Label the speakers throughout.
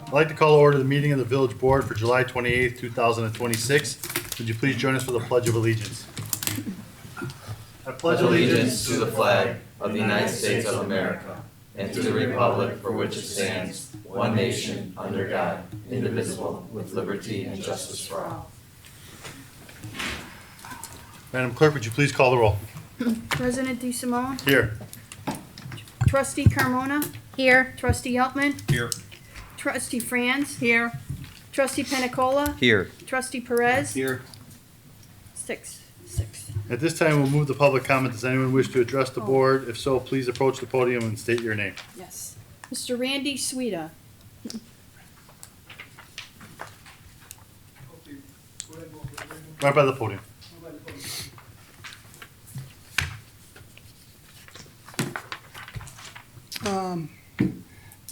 Speaker 1: I'd like to call to order the meeting of the Village Board for July 28th, 2026. Would you please join us for the Pledge of Allegiance? I pledge
Speaker 2: allegiance to the flag of the United States of America and to the republic for which it stands, one nation, under God, indivisible, with liberty and justice for all.
Speaker 1: Madam Clerk, would you please call the roll?
Speaker 3: President DeSimone?
Speaker 1: Here.
Speaker 3: Trustee Carmona?
Speaker 4: Here.
Speaker 3: Trustee Eltman?
Speaker 5: Here.
Speaker 3: Trustee Franz? Here. Trustee Penicola?
Speaker 5: Here.
Speaker 3: Trustee Perez?
Speaker 5: Here.
Speaker 3: Six.
Speaker 1: At this time, we'll move to public comment. Does anyone wish to address the board? If so, please approach the podium and state your name.
Speaker 3: Yes. Mr. Randy Sueda.
Speaker 1: Right by the podium.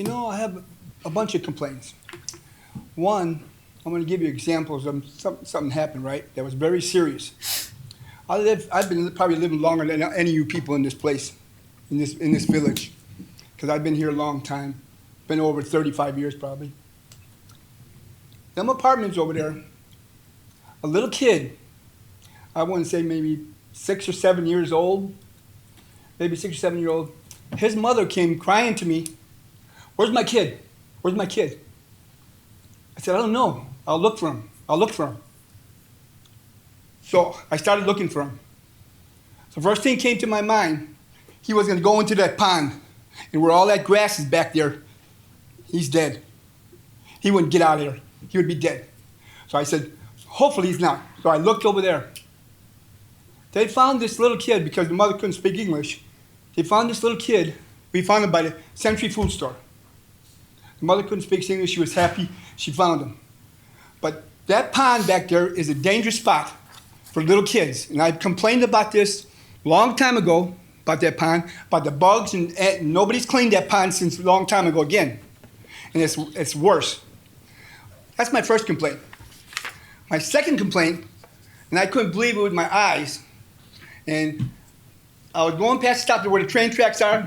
Speaker 6: I have a bunch of complaints. One, I'm going to give you examples of something happened, right, that was very serious. I've been probably living longer than any of you people in this place, in this village, because I've been here a long time, been over 35 years probably. Them apartments over there, a little kid, I want to say maybe 6 or 7 years old, maybe 6 or 7 year old, his mother came crying to me, "Where's my kid? Where's my kid?" I said, "I don't know. I'll look for him. I'll look for him." So I started looking for him. So first thing came to my mind, he was going to go into that pond, and where all that grass is back there, he's dead. He wouldn't get out of there. He would be dead. So I said, hopefully he's not. So I looked over there. They found this little kid because the mother couldn't speak English. They found this little kid. We found him by the Century Food Store. The mother couldn't speak English. She was happy. She found him. But that pond back there is a dangerous spot for little kids. And I complained about this a long time ago, about that pond, about the bugs, and nobody's cleaned that pond since a long time ago again. And it's worse. That's my first complaint. My second complaint, and I couldn't believe it with my eyes, and I was going past the stop where the train tracks are,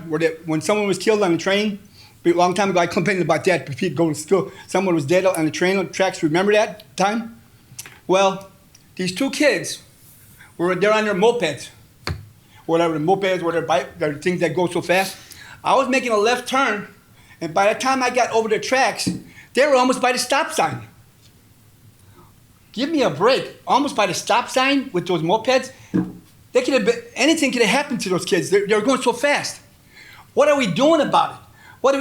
Speaker 6: when someone was killed on the train. A long time ago, I complained about that. People going to school, someone was dead on the train tracks. Remember that time? Well, these two kids they're on their mopeds, whatever the mopeds, whatever bike, the things that go so fast. I was making a left turn, and by the time I got over the tracks, they were almost by the stop sign. Give me a break! Almost by the stop sign with those mopeds. They could have been, anything could have happened to those kids. They were going so fast. What are we doing about it? What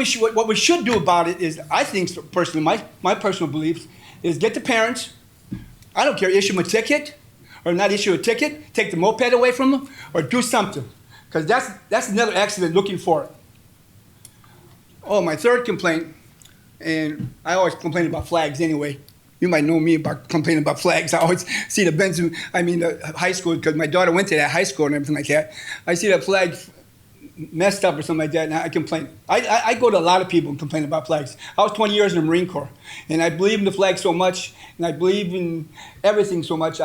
Speaker 6: we should do about it is, I think personally, my personal beliefs is get the parents. I don't care, issue them a ticket or not issue a ticket, take the moped away from them, or do something, because that's another accident looking for it. Oh, my third complaint, and I always complain about flags anyway. You might know me about complaining about flags. I always see the high school, because my daughter went to that high school and everything like that. I see that flag messed up or something like that, and I complain. I go to a lot of people and complain about flags. I was 20 years in the Marine Corps, and I believe in the flag so much, and I believe in everything so much.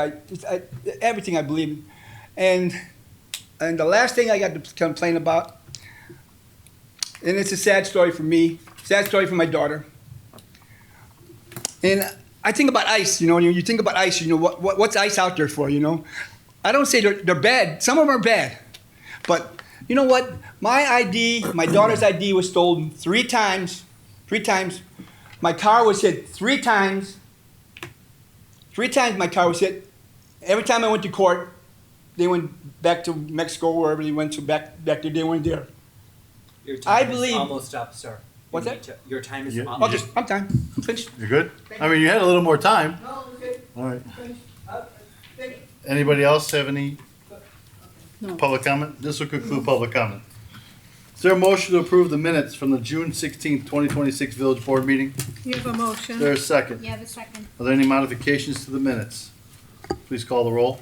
Speaker 6: Everything I believe in. And the last thing I got to complain about, and it's a sad story for me, sad story for my daughter. And I think about ice, you think about ice, what's ice out there for, I don't say they're bad. Some of them are bad. But you know what? My daughter's ID was stolen 3 times. 3 times. My car was hit 3 times. 3 times my car was hit. Every time I went to court, they went back to Mexico, wherever they went to, back there, they weren't there.
Speaker 7: Your time
Speaker 6: I believe-
Speaker 7: is almost up, sir.
Speaker 6: What's
Speaker 7: You
Speaker 6: that?
Speaker 7: need to- Your time is
Speaker 1: Yeah,
Speaker 7: up.
Speaker 1: you
Speaker 6: Okay, I'm done. I'm finished.
Speaker 1: You're good? I mean, you had a little more time.
Speaker 6: No, okay.
Speaker 1: All right.
Speaker 6: Thank you.
Speaker 1: Anybody else have any
Speaker 3: No.
Speaker 1: public comment? This will conclude public comment. Is there a motion to approve the minutes from the June 16th, 2026 Village Board meeting?
Speaker 4: You have a motion.
Speaker 1: Is there a second?
Speaker 4: You have a second.
Speaker 1: Are there any modifications to the minutes? Please call the roll.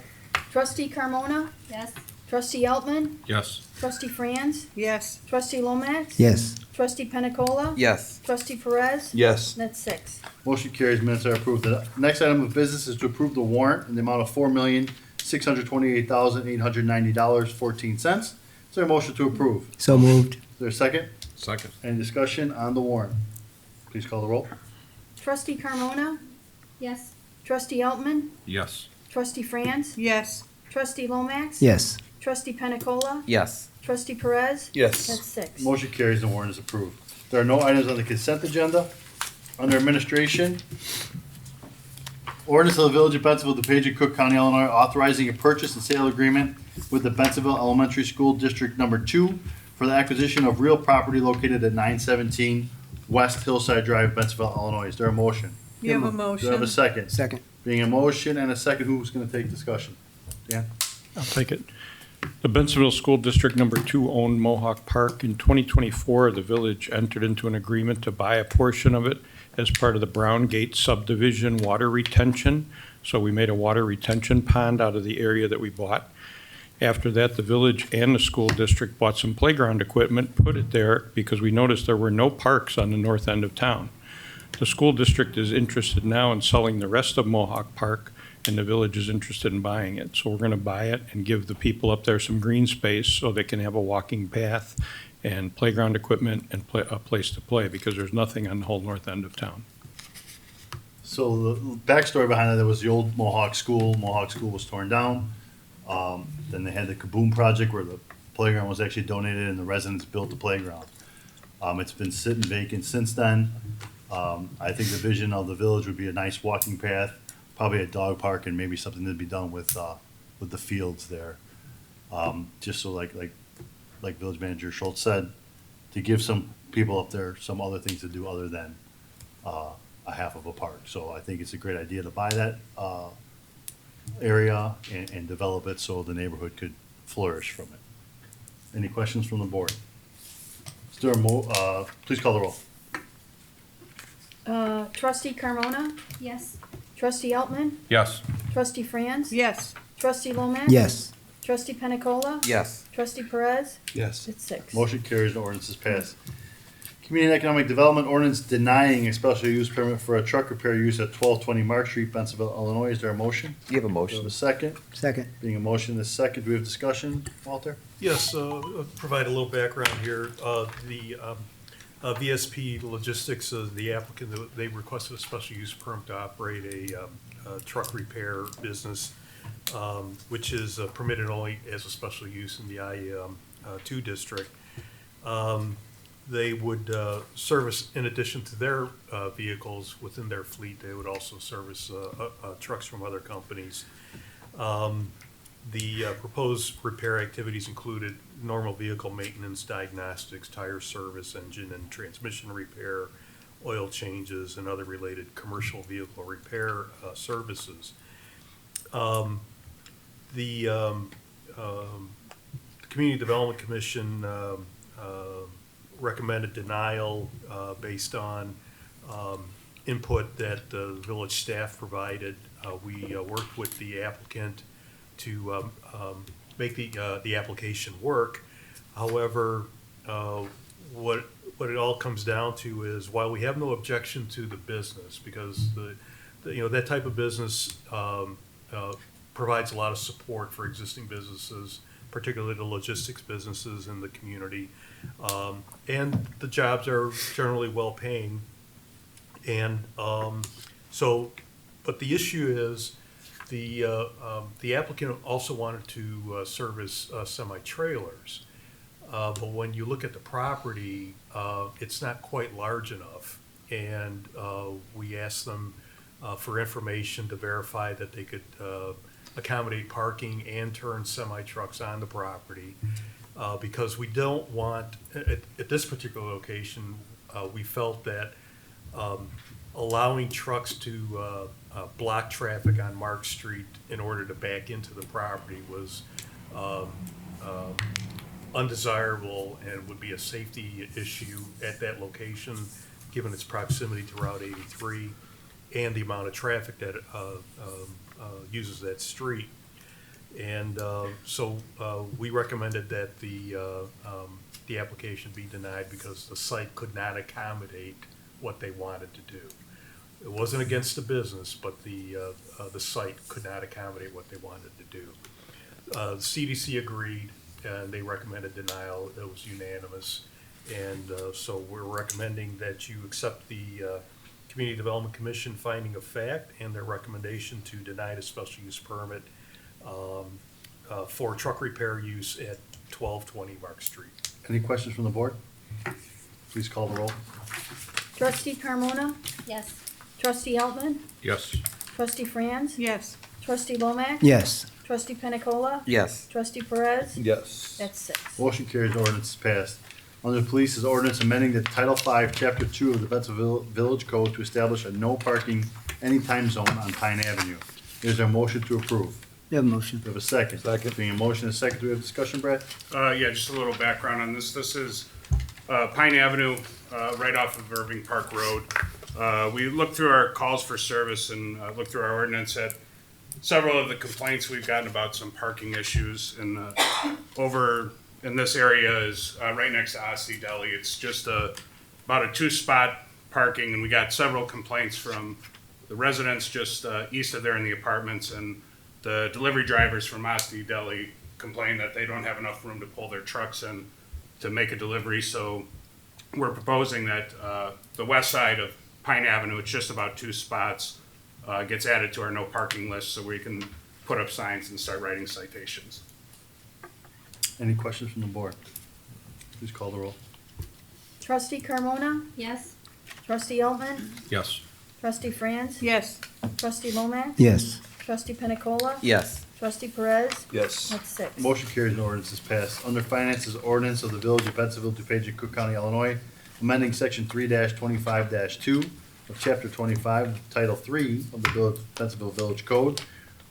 Speaker 3: Trustee Carmona?
Speaker 4: Yes.
Speaker 3: Trustee Eltman?
Speaker 5: Yes.
Speaker 3: Trustee Franz?
Speaker 4: Yes.
Speaker 3: Trustee Lomax?
Speaker 8: Yes.
Speaker 3: Trustee Penicola?
Speaker 5: Yes.
Speaker 3: Trustee Perez?
Speaker 5: Yes.
Speaker 3: That's 6.
Speaker 1: Motion carries, minutes are approved. The next item of business is to approve the warrant in the amount of $4,628,890.14. Is there a motion to approve?
Speaker 8: So moved.
Speaker 1: Is there a second?
Speaker 5: Second.
Speaker 1: Any discussion on the warrant? Please call the roll.
Speaker 3: Trustee Carmona?
Speaker 4: Yes.
Speaker 3: Trustee Eltman?
Speaker 5: Yes.
Speaker 3: Trustee Franz?
Speaker 7: Yes.
Speaker 3: Trustee Lomax?
Speaker 8: Yes.
Speaker 3: Trustee Pena Cola?
Speaker 2: Yes.
Speaker 3: Trustee Perez?
Speaker 5: Yes.
Speaker 3: That's six.
Speaker 1: Motion carries and the warrant is approved. There are no items on the consent agenda. Under administration, ordinance of the Village of Bensonville, DePage, and Cook County, Illinois, authorizing a purchase and sale agreement with the Bensonville Elementary School District Number 2 for the acquisition of real property located at 917 West Hillside Drive, Bensonville, Illinois. Is there a motion?
Speaker 7: You have a
Speaker 1: Do I have a
Speaker 7: motion?
Speaker 1: second?
Speaker 8: Second.
Speaker 1: Being a motion and a second, who's gonna take discussion? Dan?
Speaker 5: I'll take it. The Bensonville School District Number 2 owned Mohawk Park. In 2024, the village entered into an agreement to buy a portion of it as part of the Brown Gate subdivision water retention. So we made a water retention pond out of the area that we bought. After that, the village and the school district bought some playground equipment, put it there because we noticed there were no parks on the north end of town. The school district is interested now in selling the rest of Mohawk Park, and the village is interested in buying it. So we're gonna buy it and give the people up there some green space so they can have a walking path and playground equipment and a place to play, because there's nothing on the whole north end of town.
Speaker 1: So the backstory behind that, there was the old Mohawk School. Mohawk School was torn down. Then they had the Kaboom project where the playground was actually donated and the residents built the playground. It's been sitting vacant since then. I think the vision of the village would be a nice walking path, probably a dog park, and maybe something to be done with the fields there. Just so like Village Manager Schultz said, to give some people up there some other things to do other than a half of a park. So I think it's a great idea to buy that area and develop it so the neighborhood could flourish from it. Any questions from the board? Is there please call the roll.
Speaker 3: Trustee Carmona?
Speaker 4: Yes.
Speaker 3: Trustee Eltman?
Speaker 5: Yes.
Speaker 3: Trustee Franz?
Speaker 7: Yes.
Speaker 3: Trustee Lomax?
Speaker 8: Yes.
Speaker 3: Trustee Pena Cola?
Speaker 2: Yes.
Speaker 3: Trustee Perez?
Speaker 5: Yes.
Speaker 3: That's six.
Speaker 1: Motion carries and ordinance is passed. Community and Economic Development ordinance denying a special use permit for a truck repair use at 1220 Mark Street, Bensonville, Illinois. Is there a motion?
Speaker 2: Do you have a
Speaker 1: Do we have
Speaker 2: motion?
Speaker 1: a second?
Speaker 8: Second.
Speaker 1: Being a motion, the second, do we have discussion, Walter?
Speaker 9: Yes, provide a little background here. The VSP Logistics, the applicant, they requested a special use permit to operate a truck repair business, which is permitted only as a special use in the I-2 district. They would service, in addition to their vehicles within their fleet, they would also service trucks from other companies. The proposed repair activities included normal vehicle maintenance, diagnostics, tire service, engine and transmission repair, oil changes, and other related commercial vehicle repair services. The Community Development Commission recommended denial based on input that the village staff provided. We worked with the applicant to make the application work. However, what it all comes down to is, while we have no objection to the business, because that type of business provides a lot of support for existing businesses, particularly the logistics businesses in the community, and the jobs are generally well-paying. And but the issue is, the applicant also wanted to service semi-trailers. But when you look at the property, it's not quite large enough. And we asked them for information to verify that they could accommodate parking and turn semi-trucks on the property. Because we don't want, at this particular location, we felt that allowing trucks to block traffic on Mark Street in order to back into the property was undesirable and would be a safety issue at that location, given its proximity to Route 83 and the amount of traffic that uses that street. And so we recommended that the application be denied because the site could not accommodate what they wanted to do. It wasn't against the business, but the site could not accommodate what they wanted to do. The CDC agreed, and they recommended denial. It was unanimous. And so we're recommending that you accept the Community Development Commission finding of fact and their recommendation to deny the special use permit for truck repair use at 1220 Mark Street.
Speaker 1: Any questions from the board? Please call the roll.
Speaker 3: Trustee Carmona?
Speaker 4: Yes.
Speaker 3: Trustee Altman?
Speaker 5: Yes.
Speaker 3: Trustee Franz?
Speaker 7: Yes.
Speaker 3: Trustee Lomax?
Speaker 2: Yes.
Speaker 3: Trustee Pena Cola?
Speaker 2: Yes.
Speaker 3: Trustee Perez?
Speaker 2: Yes.
Speaker 3: That's 6.
Speaker 1: Motion carries, ordinance is passed. Under police is ordinance amending the Title V, Chapter 2 of the Bensonville Village Code to establish a no parking anytime zone on Pine Avenue. Is there a motion to approve?
Speaker 2: You have a motion.
Speaker 1: Do we have a second? Second. Being a motion and a second, do we have discussion, Brad?
Speaker 8: Yeah, just a little background on this. This is Pine Avenue, right off of Irving Park Road. We looked through our calls for service and looked through our ordinance at several of the complaints we've gotten about some parking issues. And over in this area is right next to Asti Deli. It's just about a 2-spot parking, and we got several complaints from the residents just east of there in the apartments, and the delivery drivers from Asti Deli complain that they don't have enough room to pull their trucks in to make a delivery. So we're proposing that the west side of Pine Avenue, it's just about 2 spots, gets added to our no parking list so we can put up signs and start writing citations.
Speaker 1: Any questions from the board? Please call the roll.
Speaker 3: Trustee Carmona?
Speaker 4: Yes.
Speaker 3: Trustee Altman?
Speaker 5: Yes.
Speaker 3: Trustee Franz?
Speaker 7: Yes.
Speaker 3: Trustee Lomax?
Speaker 2: Yes.
Speaker 3: Trustee Pena Cola?
Speaker 2: Yes.
Speaker 3: Trustee Perez?
Speaker 2: Yes.
Speaker 3: That's 6.
Speaker 1: Motion carries and ordinance is passed. Under finance is ordinance of the Village of Bensonville, DuPage, and Cook County, Illinois, amending section 3-25-2 of chapter 25, of title 3 of the Bensonville Village Code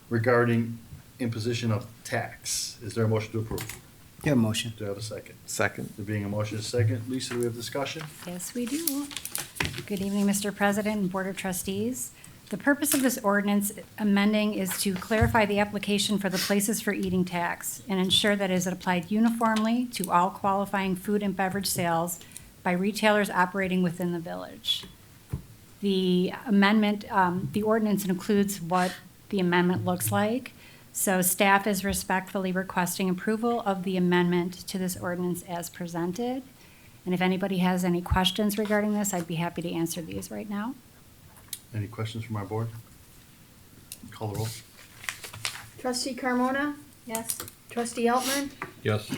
Speaker 1: regarding imposition of tax. Is there a motion to approve?
Speaker 2: You have a motion.
Speaker 1: Do I have a second?
Speaker 2: Second.
Speaker 1: There being a motion and a second, Lisa, do we have discussion?
Speaker 4: Yes, we do. Good evening, Mr. President and Board of Trustees. The purpose of this ordinance amending is to clarify the application for the Places for Eating tax and ensure that it is applied uniformly to all qualifying food and beverage sales by retailers operating within the village. The amendment, the ordinance includes what the amendment looks like. So staff is respectfully requesting approval of the amendment to this ordinance as presented. And if anybody has any questions regarding this, I'd be happy to answer these right now.
Speaker 1: Any questions from our board? Call the roll.
Speaker 3: Trustee Carmona?
Speaker 4: Yes.
Speaker 3: Trustee Altman?
Speaker 5: Yes.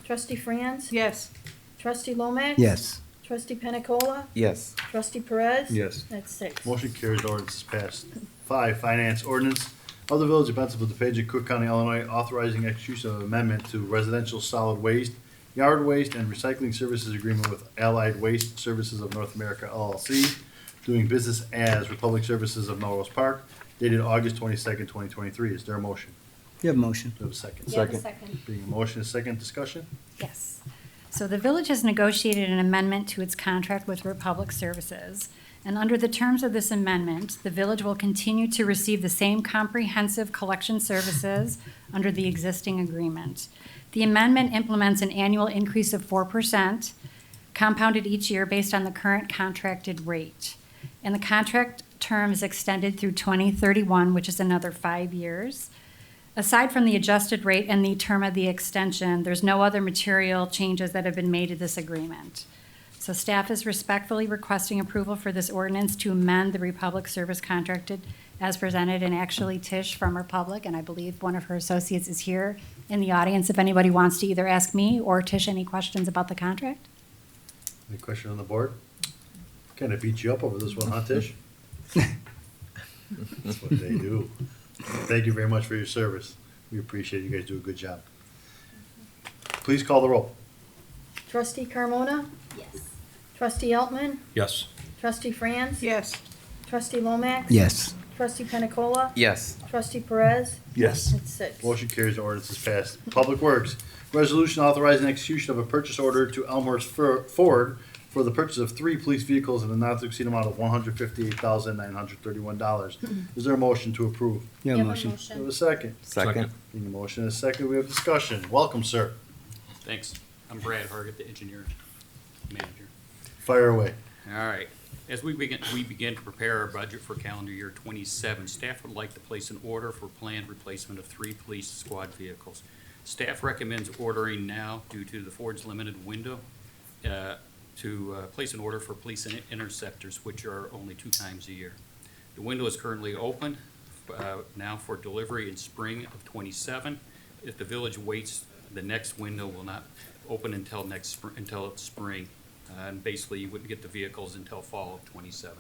Speaker 3: Trustee Franz?
Speaker 7: Yes.
Speaker 3: Trustee Lomax?
Speaker 2: Yes.
Speaker 3: Trustee Pena Cola?
Speaker 2: Yes.
Speaker 3: Trustee Perez?
Speaker 2: Yes.
Speaker 3: That's 6.
Speaker 1: Motion carries, ordinance is passed. 5, finance ordinance of the Village of Bensonville, DuPage, and Cook County, Illinois, authorizing execution of amendment to residential solid waste, yard waste, and recycling services agreement with Allied Waste Services of North America, LLC, doing business as Republic Services of Melrose Park, dated August 22nd, 2023. Is there a motion?
Speaker 2: You have a motion.
Speaker 1: Do we have a second?
Speaker 4: You have a second.
Speaker 1: Being a motion, a second discussion?
Speaker 4: Yes. So the village has negotiated an amendment to its contract with Republic Services. And under the terms of this amendment, the village will continue to receive the same comprehensive collection services under the existing agreement. The amendment implements an annual increase of 4%, compounded each year based on the current contracted rate. And the contract term is extended through 2031, which is another 5 years. Aside from the adjusted rate and the term of the extension, there's no other material changes that have been made to this agreement. So staff is respectfully requesting approval for this ordinance to amend the Republic Service contracted as presented. And actually Tish from Republic, and I believe one of her associates is here in the audience if anybody wants to either ask me or Tish any questions about the contract.
Speaker 1: Any question on the board? Kind of beat you up over this one, huh, Tish? That's what they do. Thank you very much for your service. We appreciate it. You guys do a good job. Please call the roll.
Speaker 3: Trustee Carmona?
Speaker 4: Yes.
Speaker 3: Trustee Altman?
Speaker 5: Yes.
Speaker 3: Trustee Franz?
Speaker 7: Yes.
Speaker 3: Trustee Lomax?
Speaker 2: Yes.
Speaker 3: Trustee Pena Cola?
Speaker 2: Yes.
Speaker 3: Trustee Perez?
Speaker 2: Yes.
Speaker 3: That's 6.
Speaker 1: Motion carries, the ordinance is passed. Public Works, resolution authorizing execution of a purchase order to Elmhurst Ford for the purchase of 3 police vehicles in a not to exceed amount of $158,931. Is there a motion to approve?
Speaker 2: You have a motion.
Speaker 1: Do we have a second?
Speaker 2: Second.
Speaker 1: Being a motion and a second, we have discussion. Welcome, sir.
Speaker 10: Thanks. I'm Brad Hargett, the engineer manager.
Speaker 1: Fire away.
Speaker 10: All right. As we begin to prepare our budget for calendar year 27, staff would like to place an order for planned replacement of 3 police squad vehicles. Staff recommends ordering now due to the Ford's limited window. place an order for police interceptors, which are only 2 times a year. The window is currently open now for delivery in spring of '27. If the village waits, the next window will not open until until spring. And basically, you wouldn't get the vehicles until fall of '27.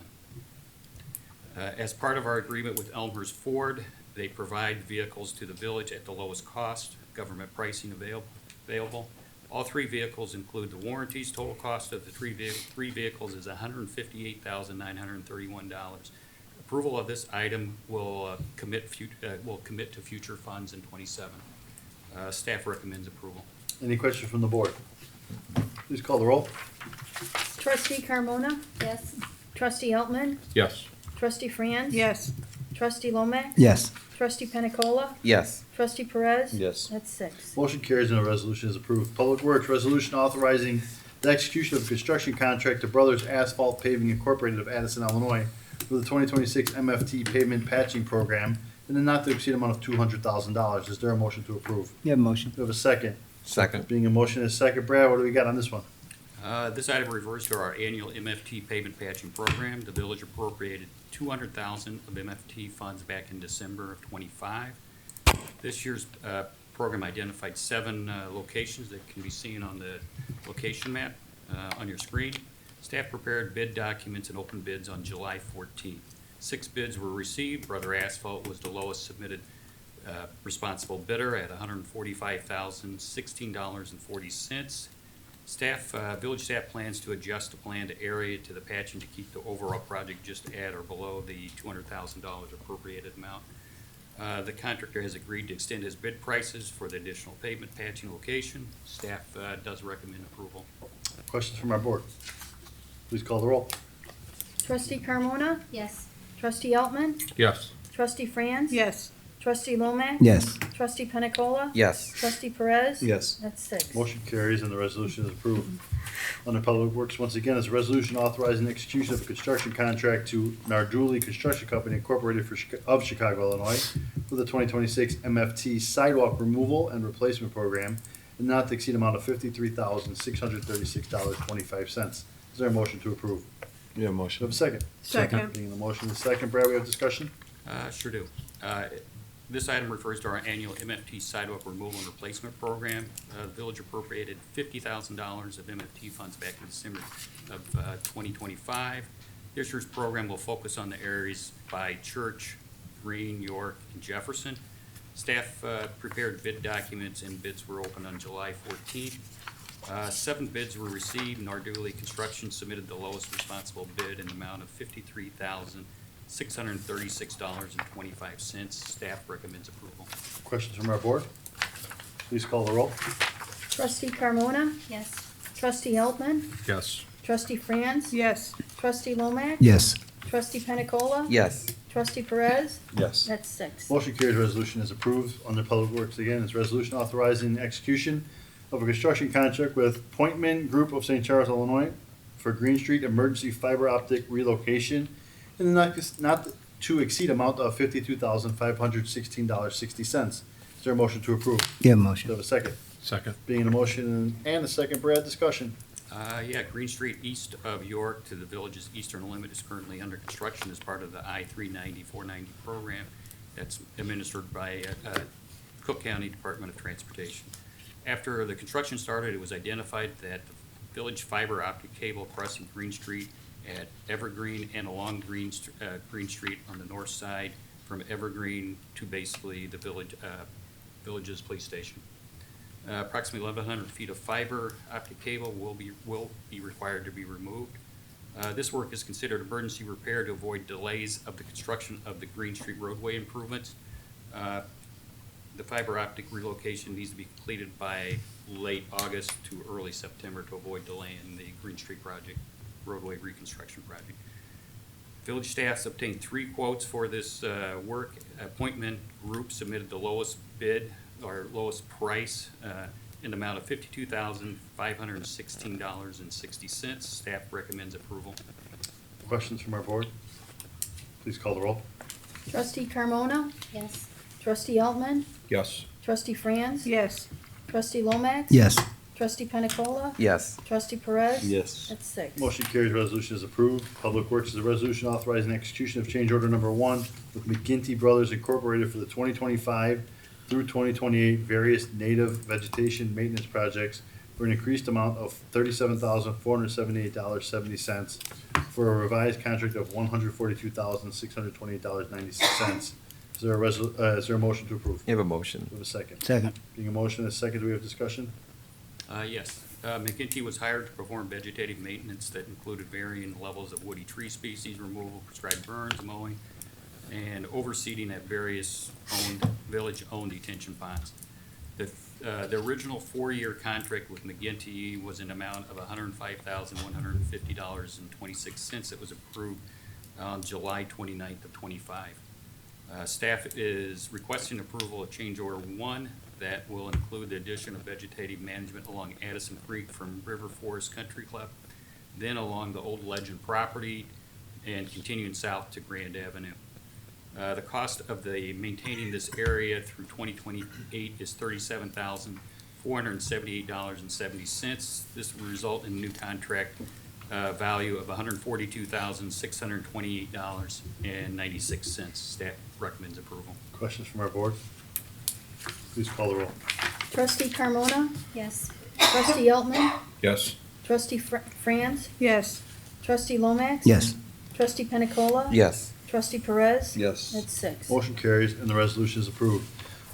Speaker 10: As part of our agreement with Elmhurst Ford, they provide vehicles to the village at the lowest cost, government pricing available. All 3 vehicles include the warranties. Total cost of the three vehicles is $158,931. Approval of this item will commit to future funds in '27. Staff recommends approval.
Speaker 1: Any questions from the board? Please call the roll.
Speaker 3: Trustee Carmona?
Speaker 4: Yes.
Speaker 3: Trustee Eltman?
Speaker 5: Yes.
Speaker 3: Trustee Franz?
Speaker 7: Yes.
Speaker 3: Trustee Lomax?
Speaker 6: Yes.
Speaker 3: Trustee Pena Cola?
Speaker 2: Yes.
Speaker 3: Trustee Perez?
Speaker 2: Yes.
Speaker 3: That's 6.
Speaker 1: Motion carries and the resolution is approved. Public Works, resolution authorizing the execution of a construction contract to Brothers Asphalt Paving Incorporated of Addison, Illinois for the 2026 MFT pavement patching program in the not to exceed amount of $200,000. Is there a motion to approve?
Speaker 6: You have a motion.
Speaker 1: Do we have a second?
Speaker 2: Second.
Speaker 1: Being a motion is second. Brad, what do we got on this one?
Speaker 10: This item refers to our annual MFT pavement patching program. The village appropriated $200,000 of MFT funds back in December of '25. This year's program identified 7 locations that can be seen on the location map on your screen. Staff prepared bid documents and opened bids on July 14th. 6 bids were received. Brother Asphalt was the lowest submitted responsible bidder at $145,016.40. Village staff plans to adjust the planned area to the patching to keep the overall project just at or below the $200,000 appropriated amount. The contractor has agreed to extend his bid prices for the additional pavement patching location. Staff does recommend approval.
Speaker 1: Questions from our board? Please call the roll.
Speaker 3: Trustee Carmona?
Speaker 4: Yes.
Speaker 3: Trustee Eltman?
Speaker 5: Yes.
Speaker 3: Trustee Franz?
Speaker 7: Yes.
Speaker 3: Trustee Lomax?
Speaker 6: Yes.
Speaker 3: Trustee Pena Cola?
Speaker 2: Yes.
Speaker 3: Trustee Perez?
Speaker 2: Yes.
Speaker 3: That's 6.
Speaker 1: Motion carries and the resolution is approved. Under Public Works, once again, is a resolution authorizing the execution of a construction contract to Narduli Construction Company Incorporated of Chicago, Illinois for the 2026 MFT sidewalk removal and replacement program and not to exceed amount of $53,636.25. Is there a motion to approve?
Speaker 2: Yeah,
Speaker 1: Do
Speaker 2: motion.
Speaker 1: you have a second?
Speaker 7: Second.
Speaker 1: Being the motion is second, Brad, we have discussion?
Speaker 10: Sure do. This item refers to our annual MFT sidewalk removal and replacement program. The village appropriated $50,000 of MFT funds back in December of 2025. This year's program will focus on the areas by Church, Green, York, and Jefferson. Staff prepared bid documents and bids were opened on July 14th. 7 bids were received. Narduli Construction submitted the lowest responsible bid in the amount of $53,636.25. Staff recommends approval.
Speaker 1: Questions from our board? Please call the roll.
Speaker 3: Trustee Carmona?
Speaker 4: Yes.
Speaker 3: Trustee Eltman?
Speaker 5: Yes.
Speaker 3: Trustee Franz?
Speaker 7: Yes.
Speaker 3: Trustee Lomax?
Speaker 6: Yes.
Speaker 3: Trustee Pena Cola?
Speaker 2: Yes.
Speaker 3: Trustee Perez?
Speaker 2: Yes.
Speaker 3: That's 6.
Speaker 1: Motion carries, resolution is approved. Under Public Works, again, is resolution authorizing the execution of a construction contract with Pointman Group of St. Charles, Illinois for Green Street emergency fiber optic relocation in the not to exceed amount of $52,516.60. Is there a motion to approve?
Speaker 6: You have a
Speaker 1: Do you
Speaker 6: motion.
Speaker 1: have a second?
Speaker 5: Second.
Speaker 1: Being a motion and a second, Brad, discussion.
Speaker 10: Green Street east of York to the village's eastern limit is currently under construction as part of the I-390-490 program that's administered by Cook County Department of Transportation. After the construction started, it was identified that the village fiber optic cable crossing Green Street at Evergreen and along Green Street on the north side from Evergreen to basically the village's police station. Approximately 1,100 feet of fiber optic cable will be required to be removed. This work is considered emergency repair to avoid delays of the construction of the Green Street roadway improvements. The fiber optic relocation needs to be completed by late August to early September to avoid delay in the Green Street project, roadway reconstruction project. Village staffs obtained 3 quotes for this work. Appointment Group submitted the lowest bid or lowest price in the amount of $52,516.60. Staff recommends approval.
Speaker 1: Questions from our board? Please call the roll.
Speaker 3: Trustee Carmona?
Speaker 4: Yes.
Speaker 3: Trustee Eltman?
Speaker 5: Yes.
Speaker 3: Trustee Franz?
Speaker 7: Yes.
Speaker 3: Trustee Lomax?
Speaker 6: Yes.
Speaker 3: Trustee Pena Cola?
Speaker 2: Yes.
Speaker 3: Trustee Perez?
Speaker 1: Yes.
Speaker 3: That's six.
Speaker 1: Motion carries, resolution is approved. Public Works is a resolution authorizing execution of change order number one with McGinty Brothers Incorporated for the 2025 through 2028 various native vegetation maintenance projects for an increased amount of $37,478.70 for a revised contract of $142,628.96. Is there is there a motion to approve?
Speaker 2: You have a motion.
Speaker 1: Do we have a second?
Speaker 6: Second.
Speaker 1: Being a motion and a second, do we have discussion?
Speaker 10: Yes. McGinty was hired to perform vegetative maintenance that included varying levels of woody tree species removal, prescribed burns, mowing, and overseeding at various village-owned detention ponds. The original four-year contract with McGinty was an amount of $105,150.26 that was approved on July 29th of '25. Staff is requesting approval of change order one that will include the addition of vegetative management along Addison Creek from River Forest Country Club, then along the old Legend property and continuing south to Grand Avenue. The cost of the maintaining this area through 2028 is $37,478.70. This will result in a new contract value of $142,628.96. Staff recommends approval.
Speaker 1: Questions from our board? Please call the roll.
Speaker 3: Trustee Carmona?
Speaker 4: Yes.
Speaker 3: Trustee Eltman?
Speaker 5: Yes.
Speaker 3: Trustee Franz?
Speaker 7: Yes.
Speaker 3: Trustee Lomax?
Speaker 6: Yes.
Speaker 3: Trustee Pena Cola?
Speaker 2: Yes.
Speaker 3: Trustee Perez?
Speaker 2: Yes.
Speaker 3: That's six.
Speaker 1: Motion carries and the resolution is approved.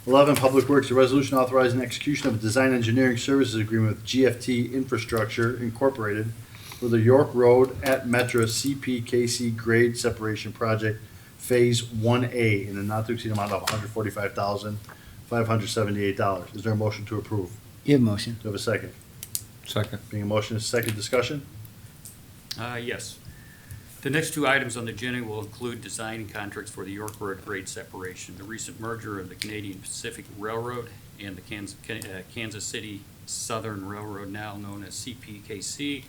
Speaker 1: 11, Public Works, a resolution authorizing execution of a design engineering services agreement with GFT Infrastructure Incorporated for the York Road at Metra CPKC grade separation project Phase 1A in a not to exceed amount of $145,578. Is there a motion to approve?
Speaker 6: You have a motion.
Speaker 1: Do you have a second?
Speaker 5: Second.
Speaker 1: Being a motion, is second discussion?
Speaker 10: Yes. The next two items on the agenda will include design and contracts for the York Road grade separation. The recent merger of the Canadian Pacific Railroad and the Kansas City Southern Railroad, now known as CPKC,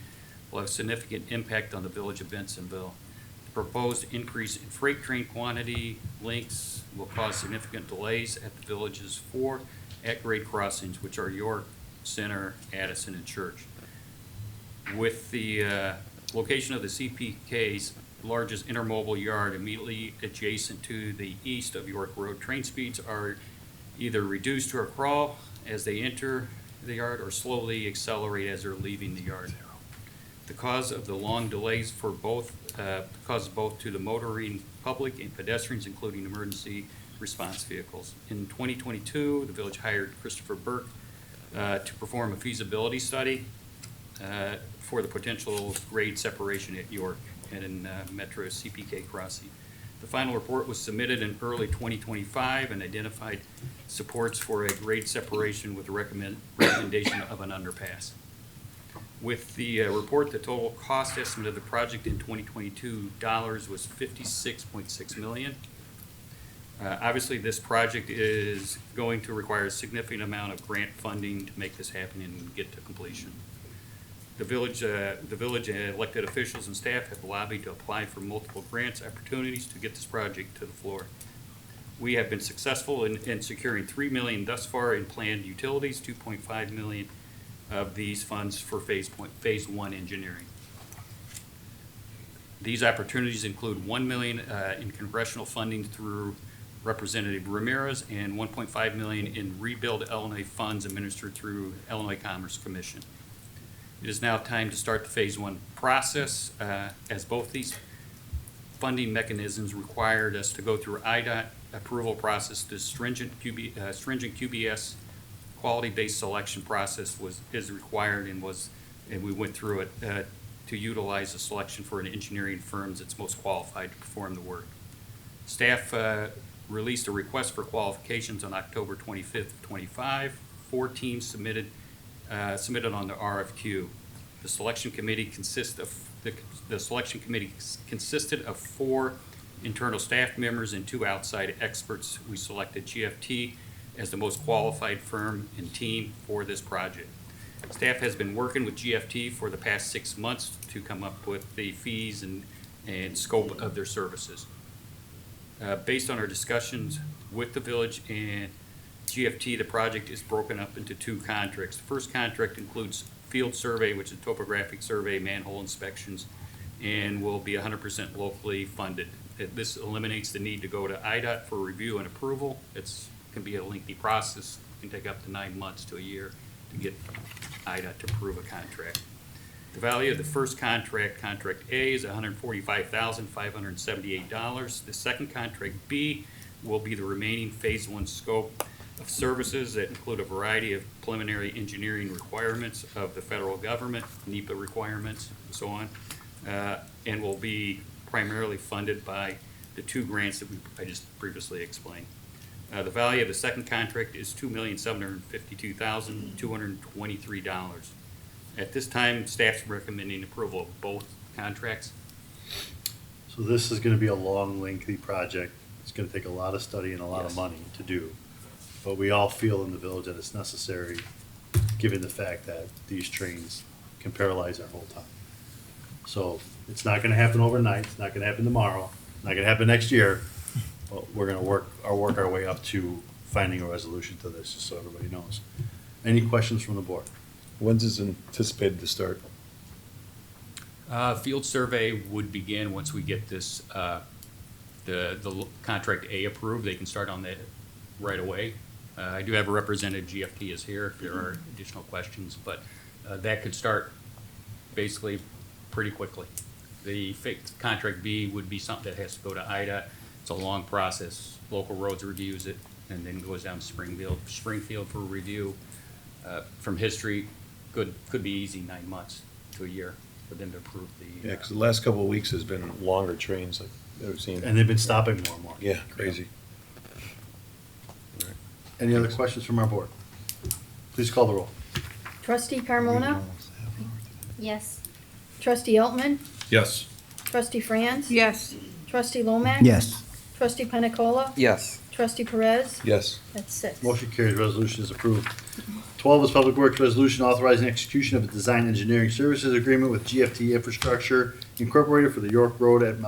Speaker 10: will have significant impact on the village of Bensonville. The proposed increase in freight train quantity links will cause significant delays at the village's four at-grade crossings, which are York, Center, Addison, and Church. With the location of the CPK's largest intermobile yard immediately adjacent to the east of York Road, train speeds are either reduced to a crawl as they enter the yard or slowly accelerate as they're leaving the yard. The cause of the long delays for both causes both to the motoring public and pedestrians, including emergency response vehicles. In 2022, the village hired Christopher Burke to perform a feasibility study for the potential grade separation at York and in Metro CPK crossing. The final report was submitted in early 2025 and identified supports for a grade separation with the recommendation of an underpass. With the report, the total cost estimate of the project in 2022 dollars was $56.6 million. Obviously, this project is going to require a significant amount of grant funding to make this happen and get to completion. The village elected officials and staff have lobbied to apply for multiple grants opportunities to get this project to the floor. We have been successful in securing $3 million thus far in planned utilities, $2.5 million of these funds for phase one engineering. These opportunities include $1 million in congressional funding through Representative Ramirez and $1.5 million in Rebuild Illinois funds administered through Illinois Commerce Commission. It is now time to start the phase one process, as both these funding mechanisms required us to go through IDOT approval process. The stringent QBS quality-based selection process is required and we went through it to utilize a selection for an engineering firm that's most qualified to perform the work. Staff released a request for qualifications on October 25th, 25. 4 teams submitted on the RFQ. The selection committee consisted of 4 internal staff members and 2 outside experts. We selected GFT as the most qualified firm and team for this project. Staff has been working with GFT for the past 6 months to come up with the fees and scope of their services. Based on our discussions with the village and GFT, the project is broken up into two contracts. The first contract includes field survey, which is topographic survey, manhole inspections, and will be 100% locally funded. This eliminates the need to go to IDOT for review and approval. Can be a lengthy process. It can take up to 9 months to a year to get IDOT to approve a contract. The value of the first contract, Contract A, is $145,578. The second Contract B will be the remaining Phase 1 scope of services that include a variety of preliminary engineering requirements of the federal government, NEPA requirements, and so on, and will be primarily funded by the two grants that I just previously explained. The value of the second contract is $2,752,223. At this time, staff's recommending approval of both contracts.
Speaker 1: So this is gonna be a long, lengthy project. It's gonna take a lot of study and a lot of
Speaker 10: Yes.
Speaker 1: money to do. But we all feel in the village that it's necessary, given the fact that these trains can paralyze our whole town. So it's not gonna happen overnight, it's not gonna happen tomorrow, not gonna happen next year. But we're gonna work our way up to finding a resolution to this, just so everybody knows. Any questions from the board?
Speaker 11: When's this anticipated to start?
Speaker 10: Field survey would begin once we get this, the Contract A approved. They can start on that right away. I do have a representative, GFT is here if there are additional questions, but that could start basically pretty quickly. The Contract B would be something that has to go to IDA. It's a long process. Local roads reviews it and then goes down to Springfield for review. From history, could be easy 9 months to a year for them to approve the.
Speaker 11: Yeah, because the last couple of weeks has been longer trains like I've seen.
Speaker 1: And they've been stopping more and more.
Speaker 11: Yeah, crazy.
Speaker 1: Any other questions from our board? Please call the roll.
Speaker 3: Trustee Carmona?
Speaker 4: Yes.
Speaker 3: Trustee Altman?
Speaker 11: Yes.
Speaker 3: Trustee Franz?
Speaker 7: Yes.
Speaker 3: Trustee Lomax?
Speaker 7: Yes.
Speaker 3: Trustee Pena Cola?
Speaker 2: Yes.
Speaker 3: Trustee Perez?
Speaker 11: Yes.
Speaker 3: That's 6.
Speaker 1: Motion carries, resolution is approved. 12 is Public Works Resolution authorizing execution of a design engineering services agreement with GFT Infrastructure Incorporated for the York Road at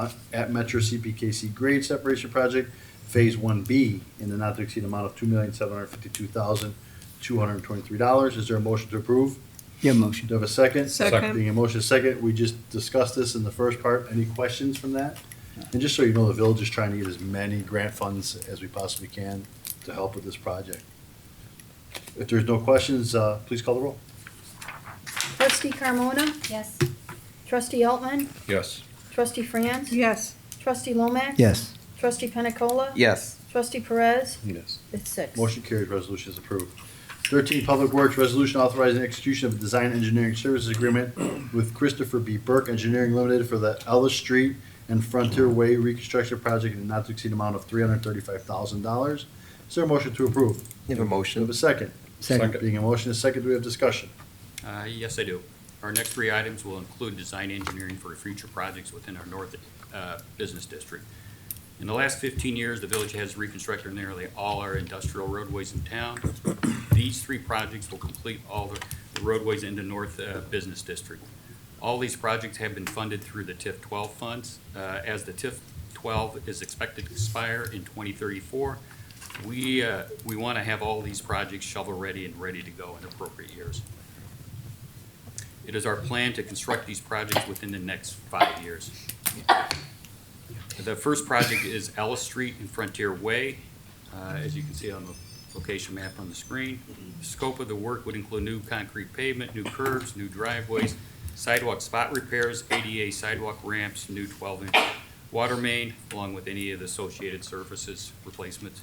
Speaker 1: Metro CPKC grade separation project, Phase 1B, in the not to exceed amount of $2,752,223. Is there a motion to approve?
Speaker 7: Yeah, motion.
Speaker 1: Do you have a second?
Speaker 7: Second.
Speaker 1: Being a motion second, we just discussed this in the first part. Any questions from that? And just so you know, the village is trying to get as many grant funds as we possibly can to help with this project. If there's no questions, please call the roll.
Speaker 3: Trustee Carmona?
Speaker 4: Yes.
Speaker 3: Trustee Altman?
Speaker 11: Yes.
Speaker 3: Trustee Franz?
Speaker 7: Yes.
Speaker 3: Trustee Lomax?
Speaker 7: Yes.
Speaker 3: Trustee Pena Cola?
Speaker 2: Yes.
Speaker 3: Trustee Perez?
Speaker 11: Yes.
Speaker 3: It's 6.
Speaker 1: Motion carries, resolution is approved. 13, Public Works Resolution authorizing execution of a design engineering services agreement with Christopher B. Burke Engineering Limited for the Ellis Street and Frontier Way reconstruction project in a not to exceed amount of $335,000. Is there a motion to approve?
Speaker 2: You have a
Speaker 1: Do you
Speaker 2: motion?
Speaker 1: have a second?
Speaker 7: Second.
Speaker 1: Being a motion is second, do we have discussion?
Speaker 10: Yes, I do. Our next three items will include design engineering for future projects within our north business district. In the last 15 years, the village has reconstructed nearly all our industrial roadways in town. These three projects will complete all the roadways in the north business district. All these projects have been funded through the TIF 12 funds. As the TIF 12 is expected to expire in 2034, we want to have all these projects shovel-ready and ready to go in appropriate years. It is our plan to construct these projects within the next 5 years. The first project is Ellis Street and Frontier Way, as you can see on the location map on the screen. The scope of the work would include new concrete pavement, new curbs, new driveways, sidewalk spot repairs, ADA sidewalk ramps, new 12-inch water main, along with any of the associated surfaces replacements,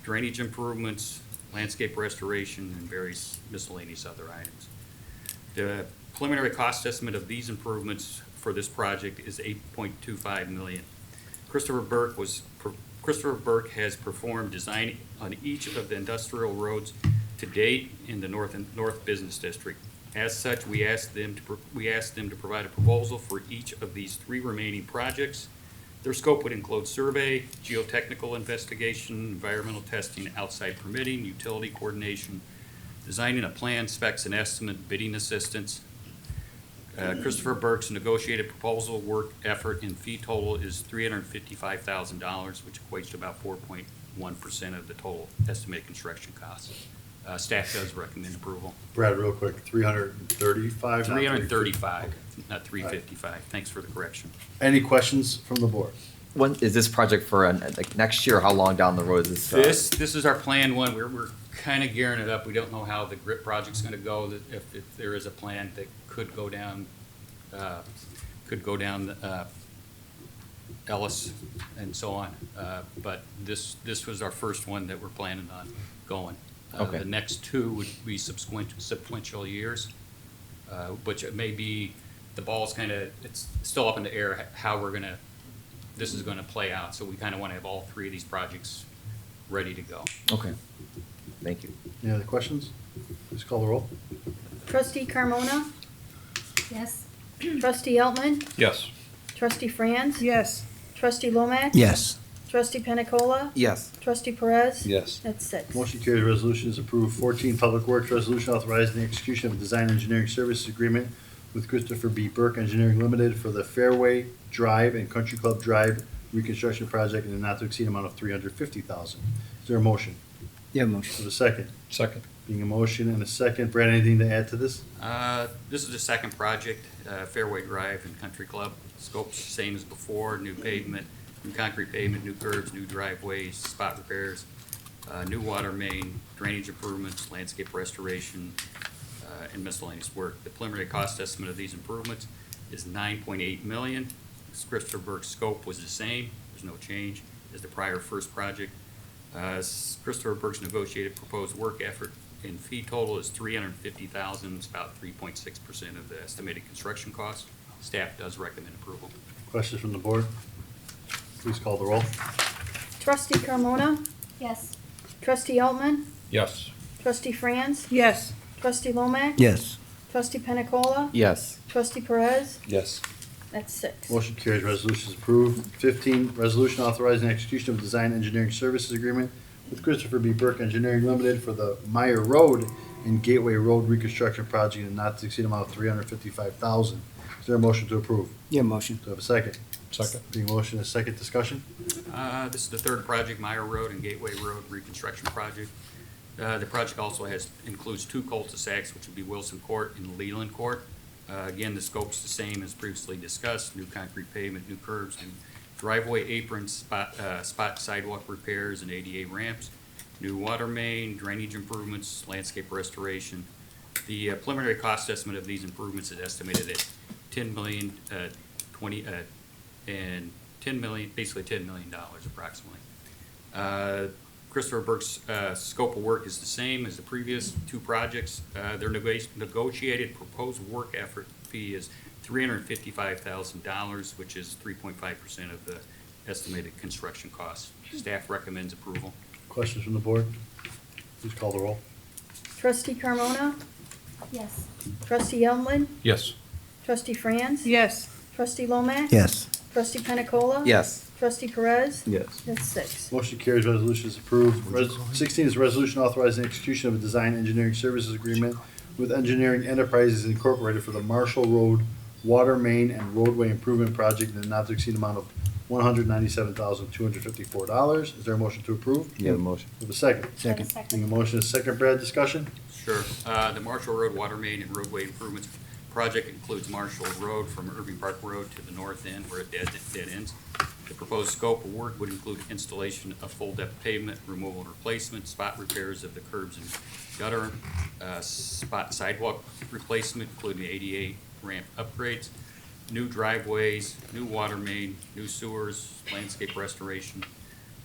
Speaker 10: drainage improvements, landscape restoration, and various miscellaneous other items. The preliminary cost estimate of these improvements for this project is $8.25 million. Christopher Burke has performed design on each of the industrial roads to date in the north business district. As such, we asked them to provide a proposal for each of these three remaining projects. Their scope would include survey, geotechnical investigation, environmental testing, outside permitting, utility coordination, designing a plan, specs and estimate, bidding assistance. Christopher Burke's negotiated proposal work effort and fee total is $355,000, which equates to about 1% of the total estimated construction costs. Staff does recommend approval.
Speaker 1: Brad, real quick, 335? not
Speaker 10: 335, not 355. Thanks for the correction.
Speaker 1: Any questions from the board?
Speaker 2: When is this project for, like, next year? How long down the road is this?
Speaker 10: This is our plan one. We're kind of gearing it up. We don't know how the GRIP project's going to go. If there is a plan that could go down Ellis and so on. But this was our first one that we're planning on going.
Speaker 2: Okay.
Speaker 10: The next two would be sequential years, which it may be, the ball's kind of, it's still up in the air how this is gonna play out. So we kind of want to have all three of these projects ready to go.
Speaker 2: Okay. Thank you.
Speaker 1: Any other questions? Please call the roll.
Speaker 3: Trustee Carmona?
Speaker 4: Yes.
Speaker 3: Trustee Eltman?
Speaker 5: Yes.
Speaker 3: Trustee Franz?
Speaker 7: Yes.
Speaker 3: Trustee Lomax?
Speaker 7: Yes.
Speaker 3: Trustee Pena Cola?
Speaker 2: Yes.
Speaker 3: Trustee Perez?
Speaker 11: Yes.
Speaker 3: That's 6.
Speaker 1: Motion carries, resolution is approved. 14, Public Works Resolution authorizing the execution of a design engineering services agreement with Christopher B. Burke Engineering Limited for the Fairway Drive and Country Club Drive reconstruction project in a not to exceed amount of $350,000. Is there a motion?
Speaker 7: Yeah,
Speaker 1: Is
Speaker 7: motion.
Speaker 1: there a second?
Speaker 11: Second.
Speaker 1: Being a motion and a second, Brad, anything to add to this?
Speaker 10: This is the second project, Fairway Drive and Country Club. Scope's the same as before, new pavement, new concrete pavement, new curbs, new driveways, spot repairs, new water main, drainage improvements, landscape restoration, and miscellaneous work. The preliminary cost estimate of these improvements is $9.8 million. Christopher Burke's scope was the same, there's no change, as the prior first project. Christopher Burke's negotiated proposed work effort and fee total is $350,000, it's about 3.6% of the estimated construction cost. Staff does recommend approval.
Speaker 1: Questions from the board? Please call the roll.
Speaker 3: Trustee Carmona?
Speaker 4: Yes.
Speaker 3: Trustee Eltman?
Speaker 5: Yes.
Speaker 3: Trustee Franz?
Speaker 7: Yes.
Speaker 3: Trustee Lomax?
Speaker 7: Yes.
Speaker 3: Trustee Pena Cola?
Speaker 2: Yes.
Speaker 3: Trustee Perez?
Speaker 11: Yes.
Speaker 3: That's 6.
Speaker 1: Motion carries, resolution is approved. 15, resolution authorizing the execution of a design engineering services agreement with Christopher B. Burke Engineering Limited for the Meyer Road and Gateway Road reconstruction project in not to exceed amount of $355,000. Is there a motion to approve?
Speaker 7: Yeah, motion.
Speaker 1: Do I have a second?
Speaker 11: Second.
Speaker 1: Being a motion, a second discussion?
Speaker 10: This is the third project, Meyer Road and Gateway Road reconstruction project. The project also includes two cul-de-sacs, which would be Wilson Court and Leland Court. Again, the scope's the same as previously discussed, new concrete pavement, new curbs, new driveway aprons, spot sidewalk repairs and ADA ramps, new water main, drainage improvements, landscape restoration. The preliminary cost estimate of these improvements is estimated at $10 million, basically $10 million approximately. Christopher Burke's scope of work is the same as the previous two projects. Their negotiated proposed work effort fee is $355,000, which is 3.5% of the estimated construction costs. Staff recommends approval.
Speaker 1: Questions from the board? Please call the roll.
Speaker 3: Trustee Carmona?
Speaker 4: Yes.
Speaker 3: Trustee Eltman?
Speaker 5: Yes.
Speaker 3: Trustee Franz?
Speaker 7: Yes.
Speaker 3: Trustee Lomax?
Speaker 7: Yes.
Speaker 3: Trustee Pena Cola?
Speaker 2: Yes.
Speaker 3: Trustee Perez?
Speaker 11: Yes.
Speaker 3: That's 6.
Speaker 1: Motion carries, resolution is approved. 16 is a resolution authorizing the execution of a design engineering services agreement with Engineering Enterprises Incorporated for the Marshall Road Water Main and Roadway Improvement Project in a not to exceed amount of $197,254. Is there a motion to approve?
Speaker 11: Yeah, motion.
Speaker 1: With a second.
Speaker 7: Second.
Speaker 1: Being a motion, a second, Brad, discussion?
Speaker 10: Sure. The Marshall Road Water Main and Roadway Improvements Project includes Marshall Road from Irving Park Road to the north end where it dead ends. The proposed scope of work would include installation of full-depth pavement, removal and replacement, spot repairs of the curbs and gutter, spot sidewalk replacement, including ADA ramp upgrades, new driveways, new water main, new sewers, landscape restoration.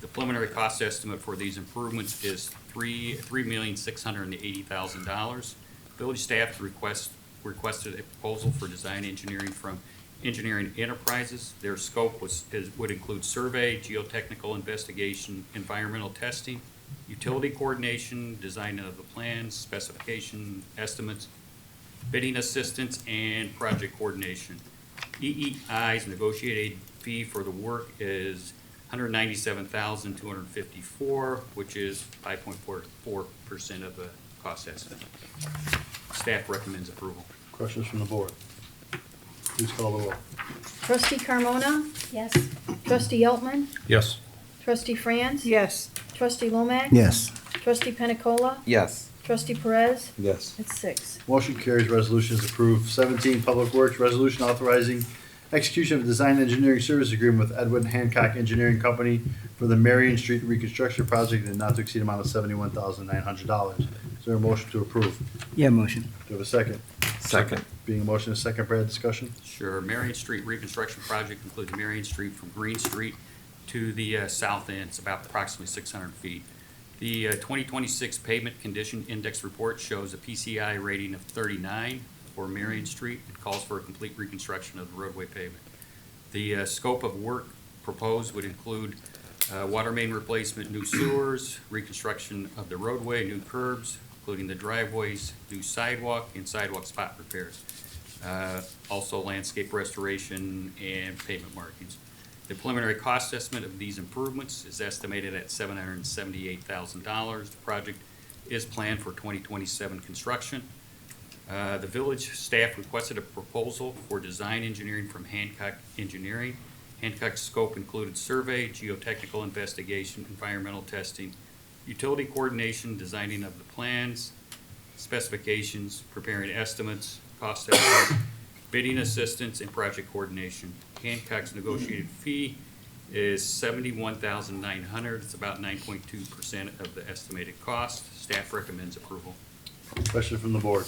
Speaker 10: The preliminary cost estimate for these improvements is $3,680,000. Village staff requested a proposal for design engineering from Engineering Enterprises. Their scope would include survey, geotechnical investigation, environmental testing, utility coordination, design of the plans, specification, estimates, bidding assistance, and project coordination. EEI's negotiated fee for the work is $197,254, which is 5.44% of the cost estimate. Staff recommends approval.
Speaker 1: Questions from the board? Please call the roll.
Speaker 3: Trustee Carmona?
Speaker 4: Yes.
Speaker 3: Trustee Eltman?
Speaker 5: Yes.
Speaker 3: Trustee Franz?
Speaker 7: Yes.
Speaker 3: Trustee Lomax?
Speaker 12: Yes.
Speaker 3: Trustee Pena Cola?
Speaker 2: Yes.
Speaker 3: Trustee Perez?
Speaker 11: Yes.
Speaker 3: That's 6.
Speaker 1: Motion carries, resolution is approved. 17, Public Works, resolution authorizing execution of a design engineering service agreement with Edwin Hancock Engineering Company for the Marion Street reconstruction project in not to exceed amount of $71,900. Is there a motion to approve?
Speaker 12: Yeah, motion.
Speaker 1: Do you have a second?
Speaker 2: Second.
Speaker 1: Being a motion, a second, Brad, discussion?
Speaker 10: Sure. Marion Street reconstruction project includes Marion Street from Green Street to the south end. It's about approximately 600 feet. The 2026 pavement condition index report shows a PCI rating of 39 for Marion Street. It calls for a complete reconstruction of the roadway pavement. The scope of work proposed would include water main replacement, new sewers, reconstruction of the roadway, new curbs, including the driveways, new sidewalk, and sidewalk spot repairs. Also landscape restoration and pavement markings. The preliminary cost estimate of these improvements is estimated at $778,000. The project is planned for 2027 construction. The village staff requested a proposal for design engineering from Hancock Engineering. Hancock's scope included survey, geotechnical investigation, environmental testing, utility coordination, designing of the plans, specifications, preparing estimates, cost estimates, bidding assistance, and project coordination. Hancock's negotiated fee is $71,900. It's about 9.2% of the estimated cost. Staff recommends approval.
Speaker 1: Question from the board.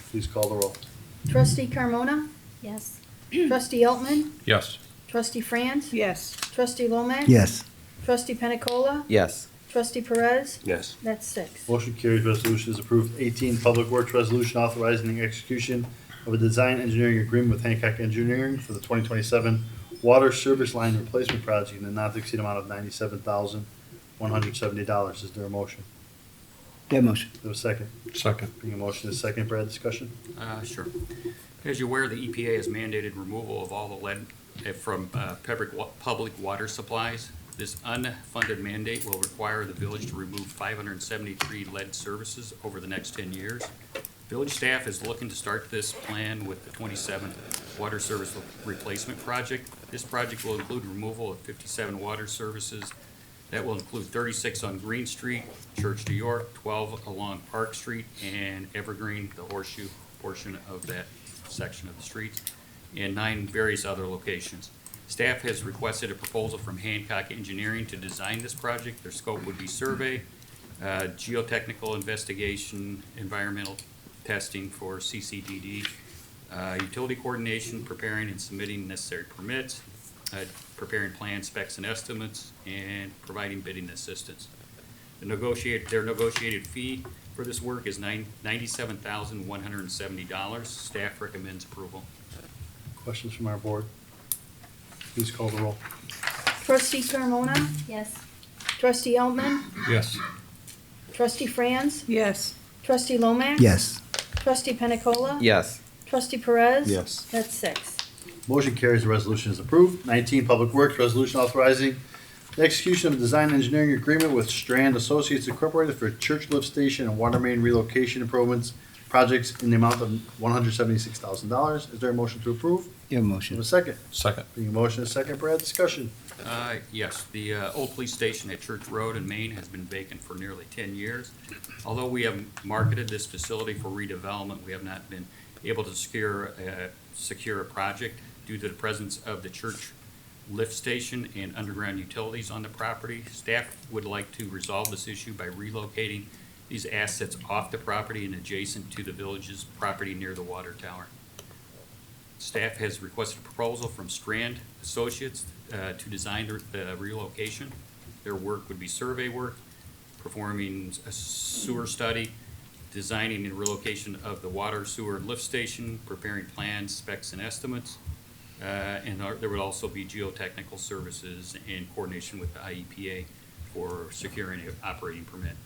Speaker 1: Please call the roll.
Speaker 3: Trustee Carmona?
Speaker 4: Yes.
Speaker 3: Trustee Eltman?
Speaker 5: Yes.
Speaker 3: Trustee Franz?
Speaker 7: Yes.
Speaker 3: Trustee Lomax?
Speaker 12: Yes.
Speaker 3: Trustee Pena Cola?
Speaker 2: Yes.
Speaker 3: Trustee Perez?
Speaker 11: Yes.
Speaker 3: That's 6.
Speaker 1: Motion carries, resolution is approved. 18, Public Works Resolution authorizing the execution of a design engineering agreement with Hancock Engineering for the 2027 water service line replacement project in the not to exceed amount of $97,170. Is there a motion?
Speaker 12: Yeah, motion.
Speaker 1: Do a second.
Speaker 11: Second.
Speaker 1: Being a motion, a second, Brad, discussion?
Speaker 10: Sure. As you're aware, the EPA has mandated removal of all the lead from public water supplies. This unfunded mandate will require the village to remove 573 lead services over the next 10 years. Village staff is looking to start this plan with the 27th Water Service Replacement Project. This project will include removal of 57 water services. That will include 36 on Green Street, Church to York, 12 along Park Street, and Evergreen, the horseshoe portion of that section of the streets, and 9 various other locations. Staff has requested a proposal from Hancock Engineering to design this project. Their scope would be survey, geotechnical investigation, environmental testing for CCDD, utility coordination, preparing and submitting necessary permits, preparing plan specs and estimates, and providing bidding assistance. Their negotiated fee for this work is $97,170. Staff recommends approval.
Speaker 1: Questions from our board? Please call the roll.
Speaker 3: Trustee Carmona?
Speaker 4: Yes.
Speaker 3: Trustee Eltman?
Speaker 5: Yes.
Speaker 3: Trustee Franz?
Speaker 7: Yes.
Speaker 3: Trustee Lomax?
Speaker 12: Yes.
Speaker 3: Trustee Pena Cola?
Speaker 2: Yes.
Speaker 3: Trustee Perez?
Speaker 11: Yes.
Speaker 3: That's 6.
Speaker 1: Motion carries, the resolution is approved. 19, Public Works Resolution authorizing the execution of a design engineering agreement with Strand Associates Incorporated for church lift station and water main relocation improvements projects in the amount of $176,000. Is there a motion to approve?
Speaker 12: Yeah,
Speaker 1: Do I
Speaker 12: motion.
Speaker 1: have a second?
Speaker 11: Second.
Speaker 1: Being a motion, a second, Brad, discussion?
Speaker 10: Yes, the old police station at Church Road in Maine has been vacant for nearly 10 years. Although we have marketed this facility for redevelopment, we have not been able to secure a project due to the presence of the church lift station and underground utilities on the property. Staff would like to resolve this issue by relocating these assets off the property and adjacent to the village's property near the water tower. Staff has requested a proposal from Strand Associates to design the relocation. Their work would be survey work, performing a sewer study, designing and relocation of the water, sewer, and lift station, preparing plans, specs, and estimates. And there would also be geotechnical services in coordination with the IEPA for securing an operating permit.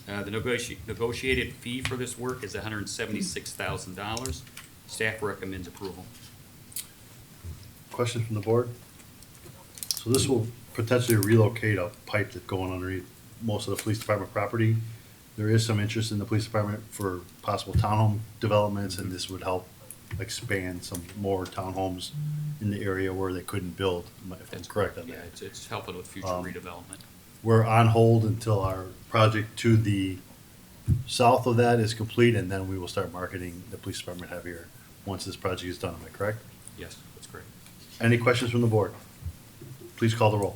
Speaker 10: The negotiated fee for this work is $176,000. Staff recommends approval.
Speaker 1: Question from the board? So this will potentially relocate a pipe that's going underneath most of the police department property. There is some interest in the police department for possible townhome developments, and this would help expand some more townhomes in the area where they couldn't build, if I'm correct on
Speaker 10: Yeah,
Speaker 1: that.
Speaker 10: it's helping with future redevelopment.
Speaker 1: We're on hold until our project to the south of that is complete, and then we will start marketing the police department heavier once this project is done. Am I correct?
Speaker 10: Yes, that's correct.
Speaker 1: Any questions from the board? Please call the roll.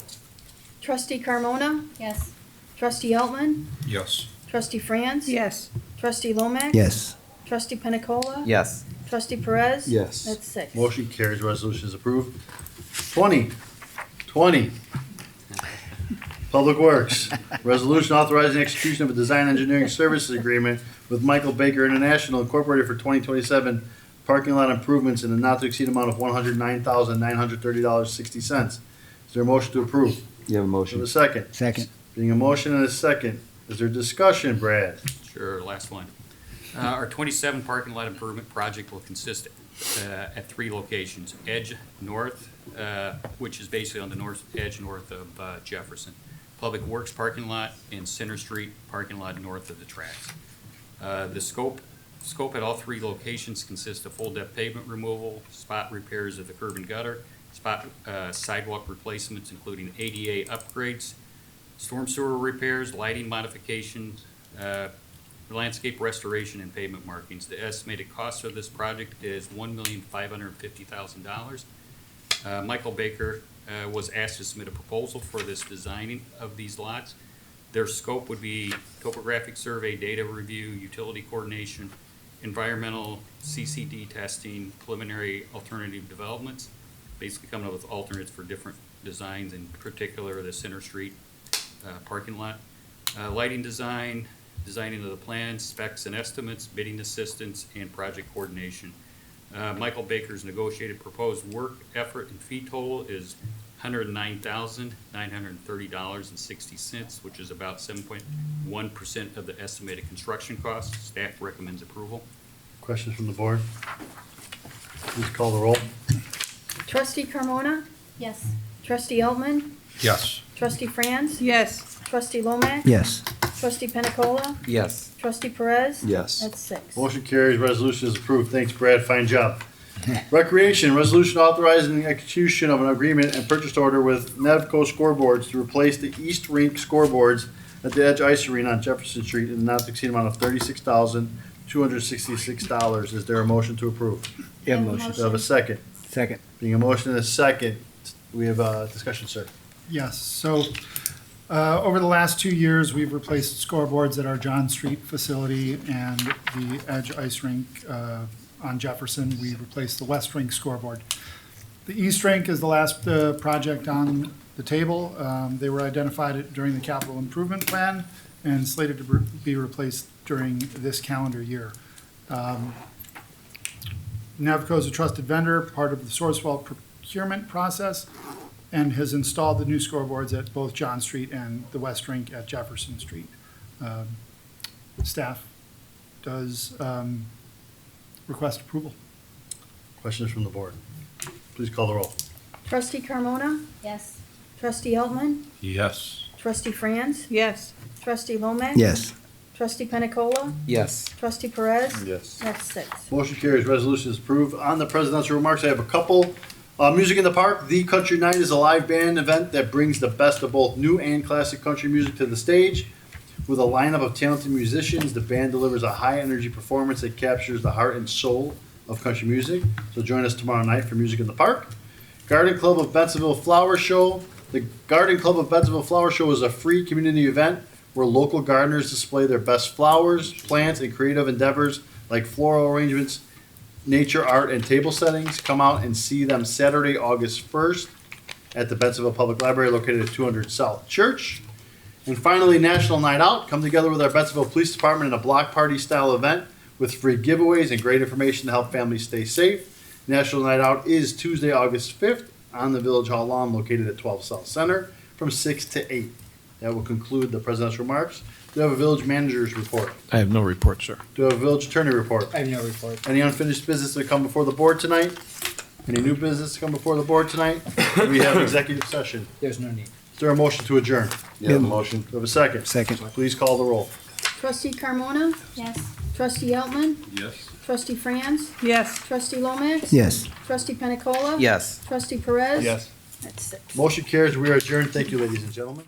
Speaker 3: Trustee Carmona?
Speaker 4: Yes.
Speaker 3: Trustee Altman?
Speaker 5: Yes.
Speaker 3: Trustee Franz?
Speaker 7: Yes.
Speaker 3: Trustee Lomax?
Speaker 12: Yes.
Speaker 3: Trustee Pena Cola?
Speaker 2: Yes.
Speaker 3: Trustee Perez?
Speaker 12: Yes.
Speaker 3: That's 6.
Speaker 1: Motion carries, resolution is approved. 20. Public Works, resolution authorizing execution of a design engineering services agreement with Michael Baker International Incorporated for 2027 parking lot improvements in a not to exceed amount of $109,930.60. Is there a motion to approve?
Speaker 12: You have a
Speaker 1: Do I
Speaker 12: motion?
Speaker 1: have a second?
Speaker 12: Second.
Speaker 1: Being a motion and a second, is there discussion, Brad?
Speaker 10: Sure, last one. Our 27 parking lot improvement project will consist at 3 locations. Edge North, which is basically on the north edge north of Jefferson. Public Works parking lot and Center Street parking lot north of the tracks. The scope at all 3 locations consists of full depth pavement removal, spot repairs of the curb and gutter, sidewalk replacements including ADA upgrades, storm sewer repairs, lighting modifications, landscape restoration, and pavement markings. The estimated cost of this project is $1,550,000. Michael Baker was asked to submit a proposal for this designing of these lots. Their scope would be topographic survey, data review, utility coordination, environmental CCD testing, preliminary alternative developments, basically coming up with alternates for different designs, in particular the Center Street parking lot. Lighting design, designing of the plans, specs and estimates, bidding assistance, and project coordination. Michael Baker's negotiated proposed work effort and fee total is $109,930.60, which is about 7.1% of the estimated construction cost. Staff recommends approval.
Speaker 1: Questions from the board? Please call the roll.
Speaker 3: Trustee Carmona?
Speaker 4: Yes.
Speaker 3: Trustee Altman?
Speaker 5: Yes.
Speaker 3: Trustee Franz?
Speaker 7: Yes.
Speaker 3: Trustee Lomax?
Speaker 12: Yes.
Speaker 3: Trustee Pena Cola?
Speaker 2: Yes.
Speaker 3: Trustee Perez?
Speaker 12: Yes.
Speaker 3: That's 6.
Speaker 1: Motion carries, resolution is approved. Thanks, Brad, fine job. Recreation, resolution authorizing the execution of an agreement and purchase order with Nevco Scoreboards to replace the East Rink scoreboards at the Edge Ice Arena on Jefferson Street in the not to exceed amount of $36,266. Is there a motion to approve?
Speaker 12: You have a motion?
Speaker 1: Do I have a second?
Speaker 12: Second.
Speaker 1: Being a motion and a second, we have a discussion, sir.
Speaker 13: Yes, so over the last 2 years, we've replaced scoreboards at our John Street facility and the Edge Ice Rink on Jefferson. We replaced the West Rink scoreboard. The East Rink is the last project on the table. They were identified during the capital improvement plan and slated to be replaced during this calendar year. Navco is a trusted vendor, part of the Sourcewell procurement process, and has installed the new scoreboards at both John Street and the West Rink at Jefferson Street. Staff does request approval.
Speaker 1: Questions from the board? Please call the roll.
Speaker 3: Trustee Carmona?
Speaker 4: Yes.
Speaker 3: Trustee Altman?
Speaker 5: Yes.
Speaker 3: Trustee Franz?
Speaker 7: Yes.
Speaker 3: Trustee Lomax?
Speaker 12: Yes.
Speaker 3: Trustee Pena Cola?
Speaker 2: Yes.
Speaker 3: Trustee Perez?
Speaker 11: Yes.
Speaker 3: That's 6.
Speaker 1: Motion carries, resolution is approved. On the presidential remarks, I have a couple. Music in the Park, The Country Night is a live band event that brings the best of both new and classic country music to the stage. With a lineup of talented musicians, the band delivers a high-energy performance that captures the heart and soul of country music. So join us tomorrow night for Music in the Park. Garden Club of Bensenville Flower Show. The Garden Club of Bensenville Flower Show is a free community event where local gardeners display their best flowers, plants, and creative endeavors like floral arrangements, nature art, and table settings. Come out and see them Saturday, August 1st at the Bensenville Public Library located at 200 South Church. And finally, National Night Out. Come together with our Bensenville Police Department in a block party style event with free giveaways and great information to help families stay safe. National Night Out is Tuesday, August 5th on the Village Hall lawn located at 12 South Center from 6 to 8. That will conclude the president's remarks. Do you have a village manager's report?
Speaker 5: I have no report, sir.
Speaker 1: Do you have a village attorney report?
Speaker 12: I have no report.
Speaker 1: Any unfinished business to come before the board tonight? Any new business to come before the board tonight? We have executive session.
Speaker 12: There's no need.
Speaker 1: Is there a motion to adjourn?
Speaker 11: You have a motion?
Speaker 1: Do you have a second?
Speaker 12: Second.
Speaker 1: Please call the roll.
Speaker 3: Trustee Carmona?
Speaker 4: Yes.
Speaker 3: Trustee Eltman,
Speaker 11: Yes.
Speaker 3: Trustee Franz,
Speaker 14: Yes.
Speaker 3: Trustee Lomax.
Speaker 12: Yes.
Speaker 3: Trustee Pena Cola.
Speaker 2: Yes.
Speaker 3: Trustee Perez.
Speaker 1: Yes.
Speaker 3: That's six.
Speaker 1: Motion carries. We are adjourned. Thank you, ladies and gentlemen.